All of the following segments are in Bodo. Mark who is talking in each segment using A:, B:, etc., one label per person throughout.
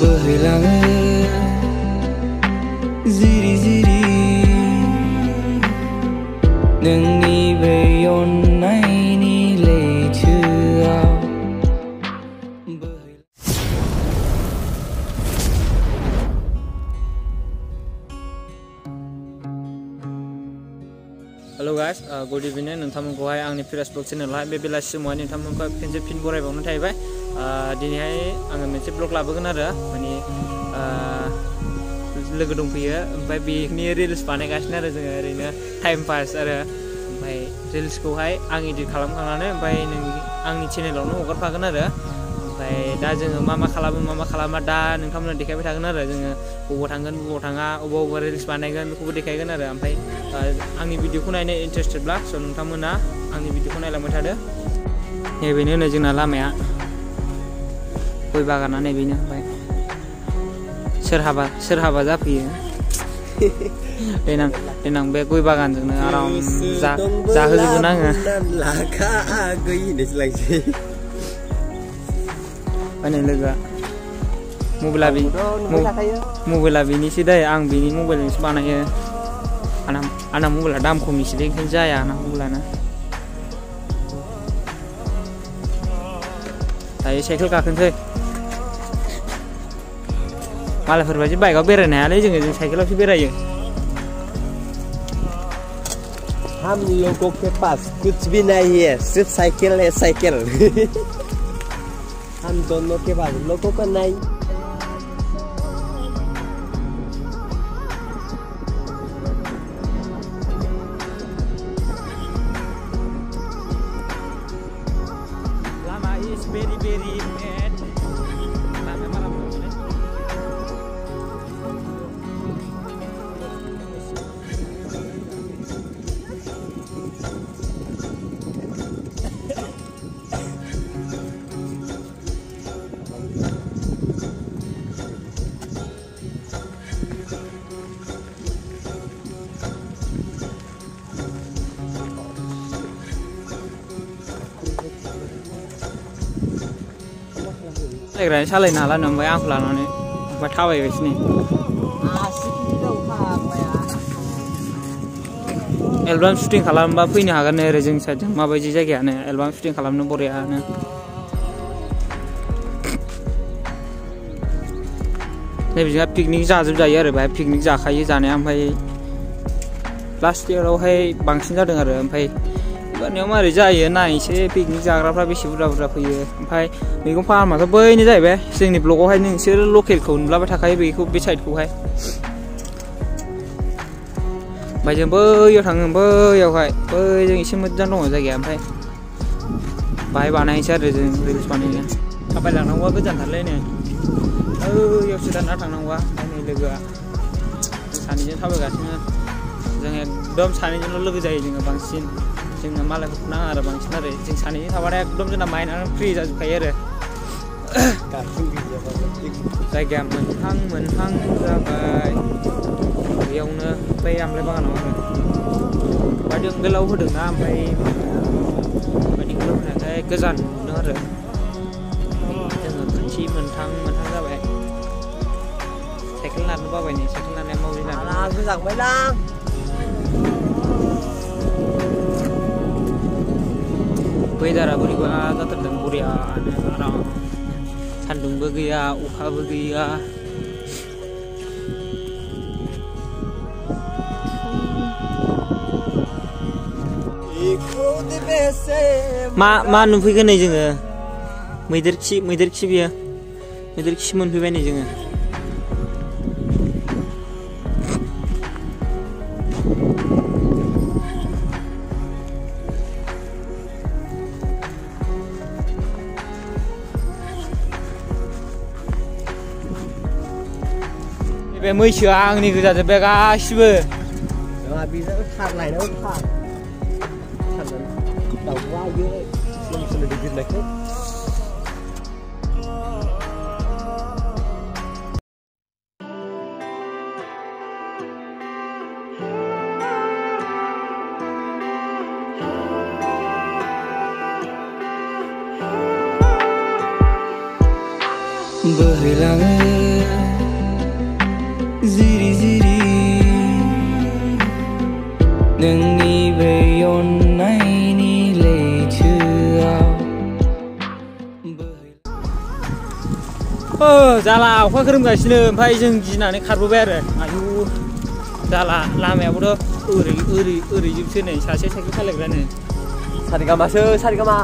A: बोहैलाङो जिरि जिरि नोंनि बै अननायनि लैथोआव।
B: हेलो गाइस, गुड इभिनिं। नोंथांमोनखौहाय आंनि फिरास ब्लग चेनेलावहाय बे बेलासि समावहाय नोंथांमोनखौ खेनसे फिन बरायबावनो थाहैबाय। दिनैहाय आङो मोनसे ब्लग लाबोगोन आरो माने लोगो दंफैयो, ओमफ्राय बेनि रिल्स बानायगासिनो आरो जोङो ओरैनो टाइम पास आरो। ओमफ्राय रिल्सखौहाय आं इडिट खालामखांनानै ओमफ्राय आंनि चेनेलावनो हगारफागोन आरो। ओमफ्राय दा जोङो मा खालामो मा खालामा दा नोंथांमोननो देखायबाय थागोन आरो। जोङो बबाव थांगोन बबाव थाङा, अबाव रिल्स बानायगोन बेखौबो देखायगोन आरो। ओमफ्राय आंनि भिडिअखौ नायनो इन्टारेस्टेडब्ला स' नोंथांमोना आंनि भिडिअखौ नायलांबाय थादो। नैबेनो नै जोंना लामाया, गय बागाना नैबेनो। ओमफ्राय सोरहाबा जाफैयो देनां बे गय बागानजोंनो आराम जाहोजोबगोन आङो। माने लोगोआ मबाइला बेनिसो दै, आं बेनि मबाइलजोंसो बानायो। आंना मबाइला दाम खमनिसोलै, ओंखायनो जाया आंना मबाइलानो। दायो साइकेल गाखोनोसै। मालायफोरबायदि बाइकआव बेरायनो हायालै जों साइकेलावसो बेरायो।
C: हम लोगों के पास कुछ भी नहीं है, सिर्फ साइकिल है, साइकिल। हम दोनों के पास लोगों का नहीं।
B: Lama is very bad. Lama malam ini. सालायग्राया सालायनो हाला नो, ओमफ्राय आंखौ लानानै ओमफ्राय थाबायगासिनो। एलबाम शुटिं खालामबा फैनो हागोन ओरै जोंनि साइडजों माबायदि जायगायानो, एलबाम शुटिं खालामनो बरियानो। नैबेजोंहा पिकनिक जाजोबजायो आरो, बेहाय पिकनिक जाखायो जानाया। ओमफ्राय लास्ट इयारावहाय बांसिन जादों आरो। ओमफ्राय एबारनियाव मारै जायो नायनोसै, पिकनिक जाग्राफ्रा बेसे बुरजा फैयो। ओमफ्राय मैगं फार्माथ' बैनो जाहैबाय जोंनि ब्लगावहाय, नोंसोर लकेलखौ नुलाबाय थाखायो बेखौ, बे साइडखौहाय। ओमफ्राय जों बैयाव थाङो, बैयावहाय बैजों एसे मोजां दङ जायगाया। ओमफ्राय बाहाय बानायनोसै आरो जों रिल्स बानायनो। थाबायलांनांगौआ गोजानथारलै नै, बैयावसो दाना थांनांगौआ। ओमफ्राय नै लोगोआ सानैजों थाबायगासिनो। जों एकदम सानैजोंल' लोगो जायो जोङो बांसिन। जोंनो मालायफोरखौ नाङा आरो बांसिन आरो। जों सानैजों थाबाथाय एकदम जोंना माइन्दआनो फ्रि जाजोबखायो आरो। जायगाया मोनहां जाबाय बेयावनो, बै आमलाय बागानाव आरो। बायदि गोलाव होदोंना, ओमफ्राय बायदि गोलाव होनायखाय गोजान नुदों आरो। जोङो खाथि मोनहां जाबाय। साइकेल नारनो बाबाय नै, साइकेल नारनाया माबोरै नारनो
C: गोजांबायलां।
B: वेदारा बोरैबा जाथारदों बरियानो आराम, सान्दुंबो गैया अखाबो गैया। मा नुफैगोन नै जोङो? मैदेर खि बियो, मैदेर खि मोनफैबाय नै जोङो। बे मैसोआ आंनि गोजाजोब्बाय गासिबो।
C: नङा बेजों खारलायनायाव दाउआ आयो सोलों गिदिरनायखौ।
A: बोहैलाङो
B: अखा खोरोमगासिनो ओमफ्राय जों गिनानै खारबोबाय आरो आयु जाला लामायाबोथ' ओरैजोबसो नै सासे साइकेल सालायग्रानो
C: सारिगामासो सारिगामा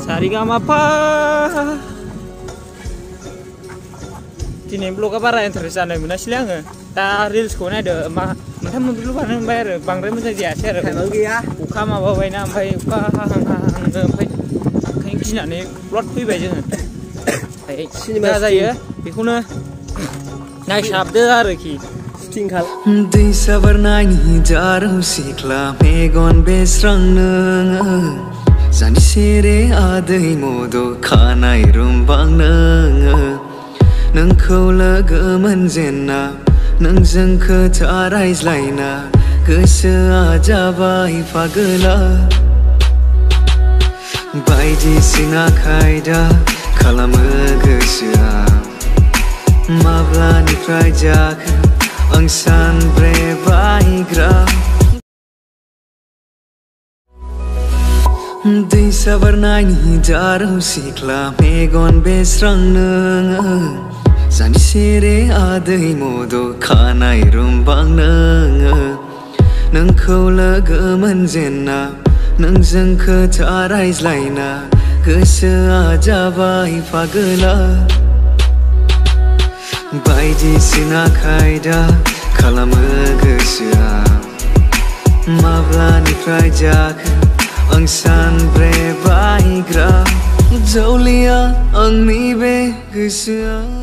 B: सारिगामापा दिनै ब्लगा बारा इन्टारेस्ट जानाय मोनासैलै आङो दा रिल्सखौ नायदो मोनथाम मोनब्रैल' बानायनो मोनबाय आरो बांद्राय मोजां जायासै आरो
C: गैया
B: अखा माबाबायना ओमफ्राय अखा हाहांनो ओमफ्राय ओंखायनो गिनानै ब्लड फैबाय जोङो मा जायो बेखौनो नायसाबदो आरोखि
A: दैसा बारनायनि दाराव सिख्ला मेगन बेस्रांनो जानजिसेरे आदै मद' खानाय रुमबांनो नोंखौ लोगो मोनजेनना नोंजों खोथा रायज्लायना गोसोआ जाबाय पागला बायदिसिना खायदा खालामो गोसोआ माब्लानिफ्राय जाखो आं सानब्रेबायग्रा दैसा बारनायनि दाराव सिख्ला मेगन बेस्रांनो जानजिसेरे आदै मद' खानाय रुमबांनो नोंखौ लोगो मोनजेनना नोंजों खोथा रायज्लायना गोसोआ जाबाय पागला बायदिसिना खायदा खालामो गोसोआ माब्लानिफ्राय जाखो आं सानब्रेबायग्रा जौलिया आंनि बे गोसोआ